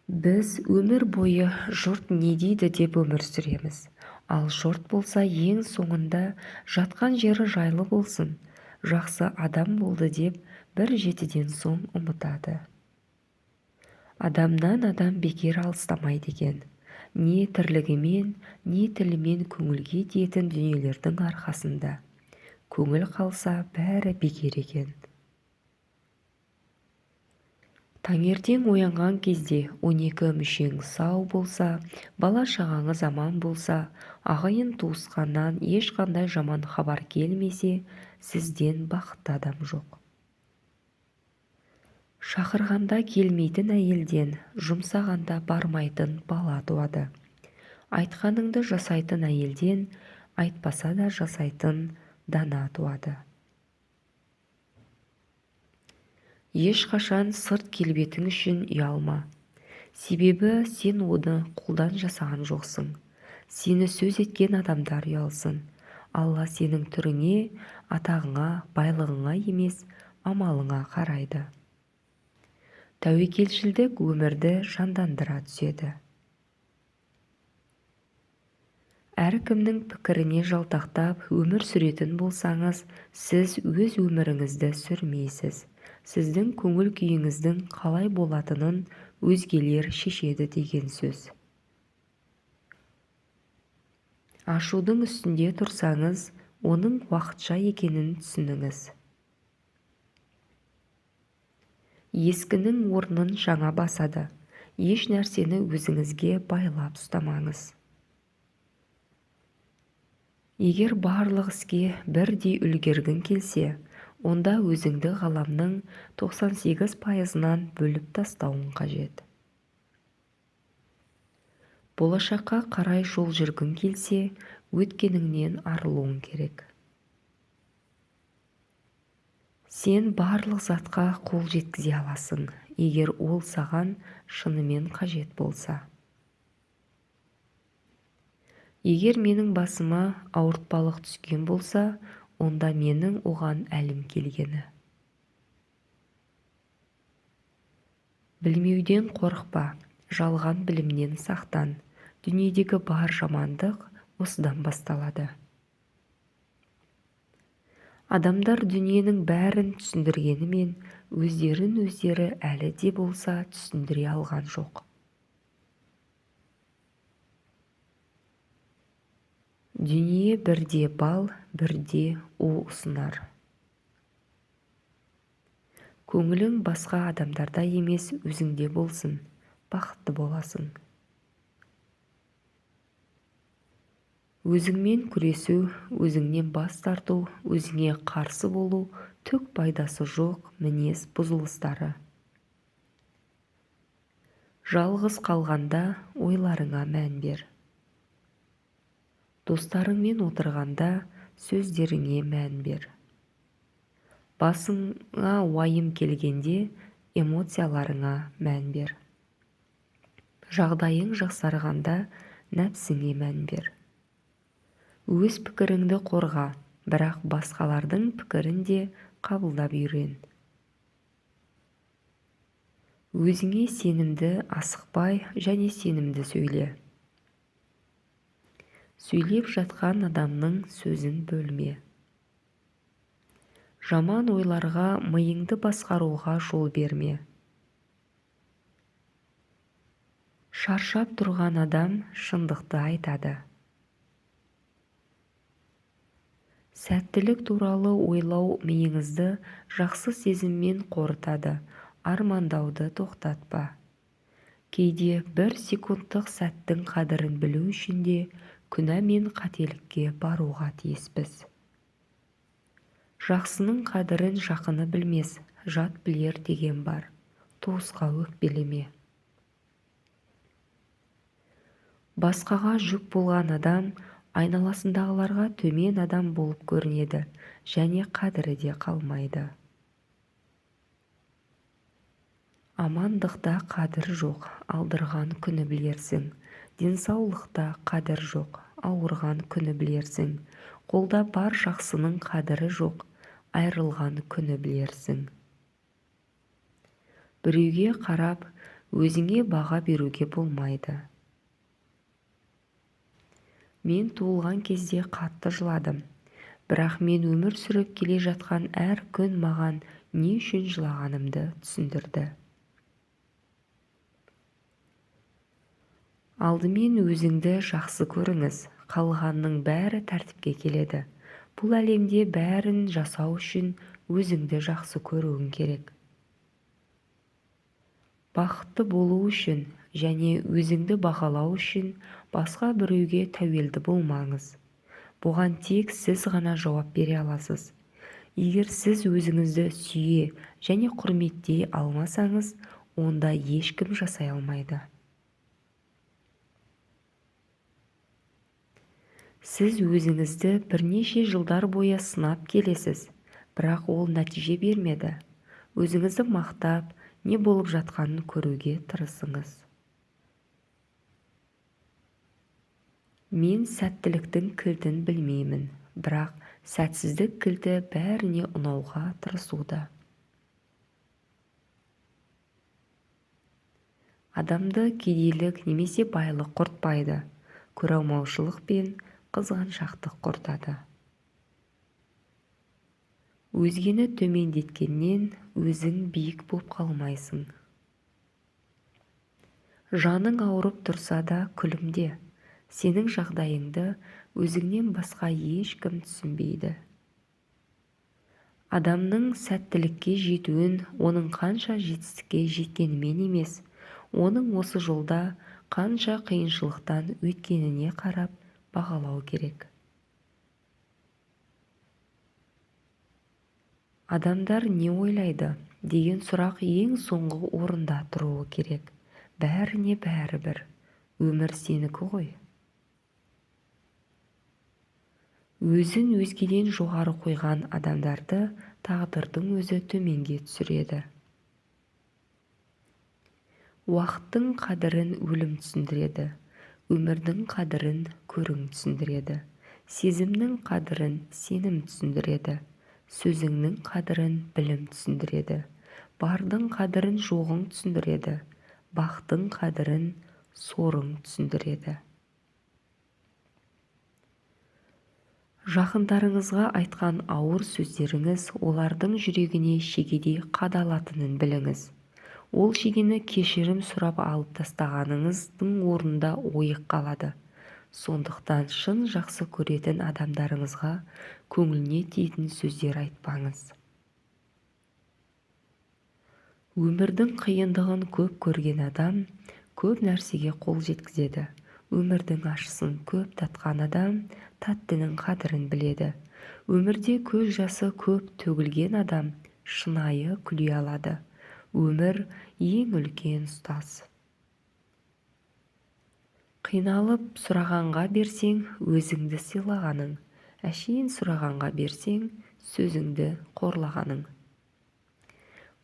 Біз өмір бойы жұрт не дейді деп өмір сүреміз. Ал жұрт болса ең соңында жатқан жері жайлы болсын, жақсы адам болды деп бір жетіден соң ұмытады. Адамнан адам бекер алыстамайды екен. Не тірлігімен, не тілімен көңілге тиетін дүниелердің арқасында. Көңіл қалса бәрі бекер екен. Таңертең оянған кезде 12 мүшең сау болса, бала-шағаңыз аман болса, ағайын туысқаннан ешқандай жаман хабар келмесе, сізден бақытты адам жоқ. Шақырғанда келмейтін әйелден, жұмсағанда бармайтын бала туады. Айтқаныңды жасайтын әйелден, айтпаса да жасайтын дана туады. Ешқашан сырт келбетің үшін ұялма. Себебі сен оны қолдан жасаған жоқсың. Сені сөз еткен адамдар ұялсын. Алла сенің түріңе, атағыңа, байлығыңа емес, амалыңа қарайды. Тәуекелшілдік өмірді жандандыра түседі. Әркімнің пікіріне жалтақтап өмір сүретін болсаңыз, сіз өз өміріңізді сүрмейсіз. Сіздің көңіл күйіңіздің қалай болатынын өзгелер шешеді деген сөз. Ашудың үстінде тұрсаңыз, оның уақытша екенін түсініңіз. Ескінің орнын жаңа басады. Еш нәрсені өзіңізге байлап ұстамаңыз. Егер барлық іске бірдей үлгергің келсе, онда өзіңді ғаламның 98%-нан бөліп тастауың қажет. Болашаққа қарай жол жүргің келсе, өткеніңнен арылуың керек. Сен барлық затқа қол жеткізе аласың, егер ол саған шынымен қажет болса. Егер менің басыма ауыртпалық түскен болса, онда менің оған әлім келгені. Білмеуден қорықпа, жалған білімнен сақтан. Дүниедегі бар жамандық осыдан басталады. Адамдар дүниенің бәрін түсіндіргенімен, өздері әлі де болса түсіндіре алған жоқ. Дүние бірде бал, бірде у ұсынар. Көңілің басқа адамдарда емес, өзіңде болсын, бақытты боласың. Өзіңмен күресу, өзіңнен бас тарту, өзіңе қарсы болу түк пайдасы жоқ мінез бұзылыстары. Жалғыз қалғанда ойларыңа мән бер. Достарыңмен отырғанда сөздеріңе мән бер. Басыңа уайым келгенде эмоцияларыңа мән бер. Жағдайың жақсарғанда нәпсіңе мән бер. Өз пікіріңді қорға, бірақ басқалардың пікірін де қабылдап үйрен. Өзіңе сенімді асықпай және сенімді сөйле. Сөйлеп жатқан адамның сөзін бөлме. Жаман ойларға миыңды басқаруға жол берме. Шаршап тұрған адам шындықты айтады. Сәттілік туралы ойлау миыңызды жақсы сезіммен қорытады, армандауды тоқтатпа. Кейде бір секундтық сәттің қадірін білу үшін де күнә мен қателікке баруға тиіспіз. Жақсының қадірін жақыны білмес, жат білер деген бар. Туысқа өкпелеме. Басқаға жүк болған адам айналасындағыларға төмен адам болып көрінеді және қадірі де қалмайды. Амандықта қадір жоқ, алдырған күні білерсің. Денсаулықта қадір жоқ, ауырған күні білерсің. Қолда бар жақсының қадірі жоқ, айрылған күні білерсің. Біреуге қарап, өзіңе баға беруге болмайды. Мен туылған кезде қатты жыладым, бірақ мен өмір сүріп келе жатқан әр күн маған не үшін жылағанымды түсіндірді. Алдымен өзіңді жақсы көріңіз, қалғанның бәрі тәртіпке келеді. Бұл әлемде бәрін жасау үшін өзіңді жақсы көруің керек. Бақытты болу үшін және өзіңді бағалау үшін басқа біреуге тәуелді болмаңыз. Бұған тек сіз ғана жауап бере аласыз. Егер сіз өзіңізді сүйе және құрметтей алмасаңыз, онда ешкім жасай алмайды. Сіз өзіңізді бірнеше жылдар бойы сынап келесіз, бірақ ол нәтиже бермеді. Өзіңізді мақтап, не болып жатқанын көруге тырысыңыз. Мен сәттіліктің кілтін білмеймін, бірақ сәтсіздік кілті бәріне ұнауға тырысуда. Адамды кедейлік немесе байлық құртпайды, көреалмаушылық пен қызғаншақтық құртады. Өзгені төмендеткеннен өзің биік боп қалмайсың. Жаның ауырып тұрса да күлімде. Сенің жағдайыңды өзіңнен басқа ешкім түсінбейді. Адамның сәттілікке жетуін оның қанша жетістікке жеткенімен емес, оның осы жолда қанша қиыншылықтан өткеніне қарап бағалау керек. Адамдар не ойлайды деген сұрақ ең соңғы орында тұруы керек. Бәріне бәрібір. Өмір сенікі ғой. Өзін өзгеден жоғары қойған адамдарды тағдырдың өзі төменге түсіреді. Уақыттың қадірін өлім түсіндіреді. Өмірдің қадірін көрің түсіндіреді. Сезімнің қадірін сенім түсіндіреді. Сөзіңнің қадірін білім түсіндіреді. Бардың қадірін жоғың түсіндіреді. Бақтың қадірін сорың түсіндіреді. Жақындарыңызға айтқан ауыр сөздеріңіз олардың жүрегіне шегедей қадалатынын біліңіз. Ол шегені кешірім сұрап алып тастағаныңыздың орнында ойық қалады. Сондықтан шын жақсы көретін адамдарыңызға көңіліне тиетін сөздер айтпаңыз. Өмірдің қиындығын көп көрген адам көп нәрсеге қол жеткізеді. Өмірдің ащысын көп татқан адам тәттінің қадірін біледі. Өмірде көз жасы көп төгілген адам шынайы күле алады. Өмір ең үлкен ұстаз. Қиналып сұрағанға берсең, өзіңді сыйлағаның. Әшейін сұрағанға берсең, сөзіңді қорлағаның.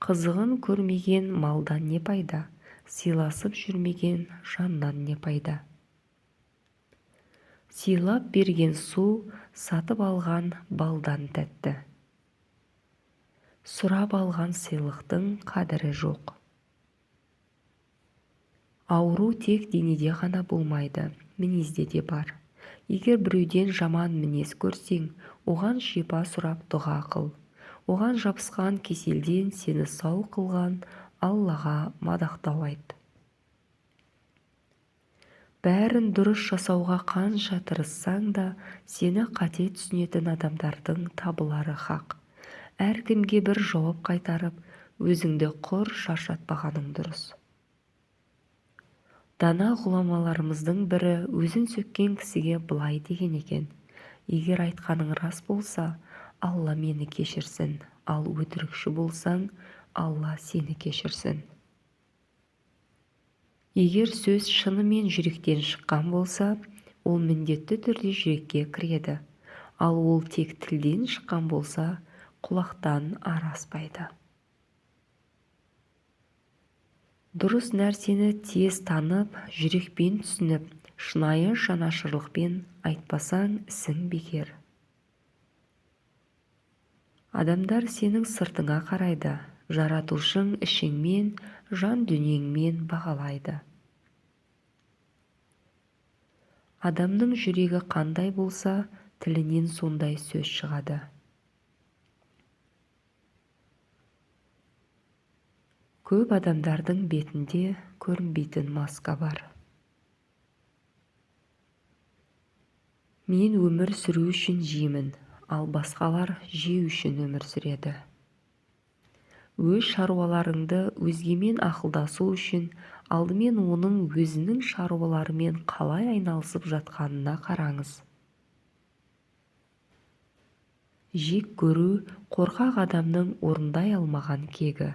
Қызығын көрмеген малдан не пайда, сыйласып жүрмеген жаннан не пайда. Сыйлап берген су, сатып алған балдан тәтті. Сұрап алған сыйлықтың қадірі жоқ. Ауру тек денеде ғана болмайды, мінезде де бар. Егер біреуден жаман мінез көрсең, оған шипа сұрап дұға қыл. Оған жабысқан кеселден сені сау қылған Аллаға мадақтау айт. Бәрін дұрыс жасауға қанша тырыссаң да, сені қате түсінетін адамдардың табылары хақ. Әркімге бір жауап қайтарып, өзіңді құр шаршатпағаның дұрыс. Дана ғұламаларымыздың бірі өзін сөккен кісіге былай деген екен: егер айтқаның рас болса, Алла мені кешірсін, ал өтірікші болсаң, Алла сені кешірсін. Егер сөз шынымен жүректен шыққан болса, ол міндетті түрде жүрекке кіреді, ал ол тек тілден шыққан болса, құлақтан араспайды. Дұрыс нәрсені тез танып, жүрекпен түсініп, шынайы жанашырлықпен айтпасаң, ісің бекер. Адамдар сенің сыртыңа қарайды, жаратушың ішіңмен, жан дүниеңмен бағалайды. Адамның жүрегі қандай болса, тілінен сондай сөз шығады. Көп адамдардың бетінде көрінбейтін маска бар. Мен өмір сүру үшін жеймін, ал басқалар жеу үшін өмір сүреді. Өз шаруаларыңды өзгемен ақылдасу үшін алдымен оның өзінің шаруаларымен қалай айналысып жатқанына қараңыз. Жек көру қорқақ адамның орындай алмаған кегі.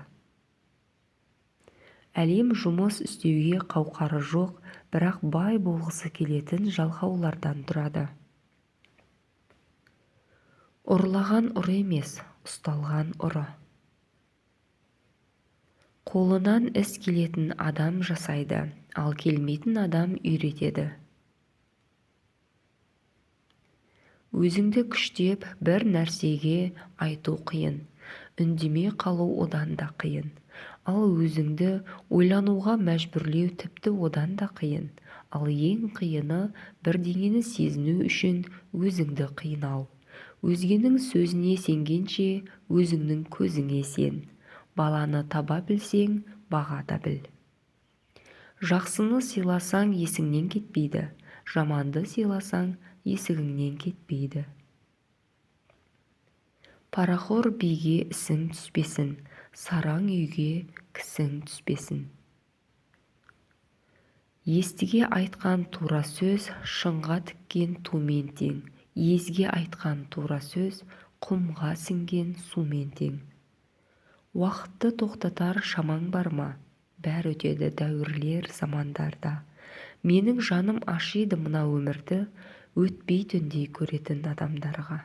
Әлем жұмыс істеуге қауқары жоқ, бірақ бай болғысы келетін жалқаулардан тұрады. Ұрлаған ұры емес, ұсталған ұры. Қолынан іс келетін адам жасайды, ал келмейтін адам үйретеді. Өзіңді күштеп бір нәрсеге айту қиын, үндемей қалу одан да қиын. Ал өзіңді ойлануға мәжбүрлеу тіпті одан да қиын. Ал ең қиыны бірдеңені сезіну үшін өзіңді қинау. Өзгенің сөзіне сенгенше, өзіңнің көзіңе сен. Баланы таба білсең, баға да біл. Жақсыны сыйласаң, есіңнен кетпейді. Жаманды сыйласаң, есігіңнен кетпейді. Парақор биге ісің түспесін, сараң үйге кісің түспесін. Естіге айтқан тура сөз, шыңға тіккен тумен тең. Езге айтқан тура сөз, құмға сіңген сумен тең. Уақытты тоқтатар шамаң бар ма? Бәрі өтеді дәуірлер замандарда. Менің жаным ашиды мына өмірді, өтпейтіндей көретін адамдарға.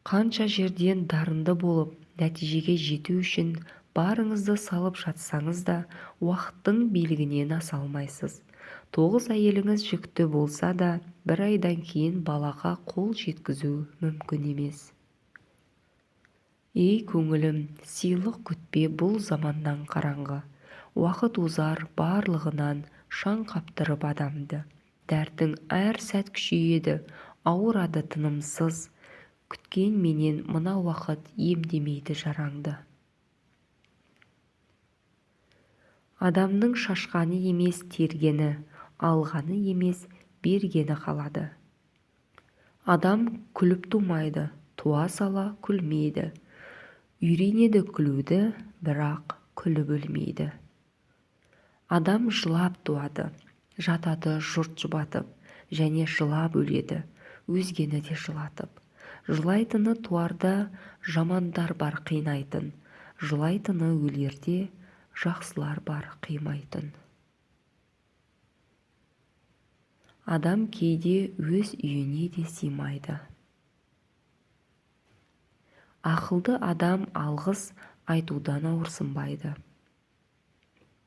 Қанша жерден дарынды болып, нәтижеге жету үшін барыңызды салып жатсаңыз да, уақыттың билігінен аса алмайсыз. 9 әйеліңіз жүкті болса да, 1 айдан кейін балаға қол жеткізу мүмкін емес. Ей көңілім, сыйлық күтпе бұл заманнан қараңғы. Уақыт озар барлығынан шаң қаптырып адамды. Дәртің әр сәт күшейеді, ауырады тынымсыз. Күткен менен мына уақыт емдемейді жараңды. Адамның шашқаны емес тергені, алғаны емес бергені қалады. Адам күліп тумайды, туа сала күлмейді. Үйренеді күлуді, бірақ күліп өлмейді. Адам жылап туады, жатады жұрт жұбатып, және жылап өледі, өзгені де жылатып. Жылайтыны туарда жамандар бар қинайтын, жылайтыны өлерде жақсылар бар қимайтын. Адам кейде өз үйіне де сыймайды. Ақылды адам алғыс айтудан ауырсынбайды.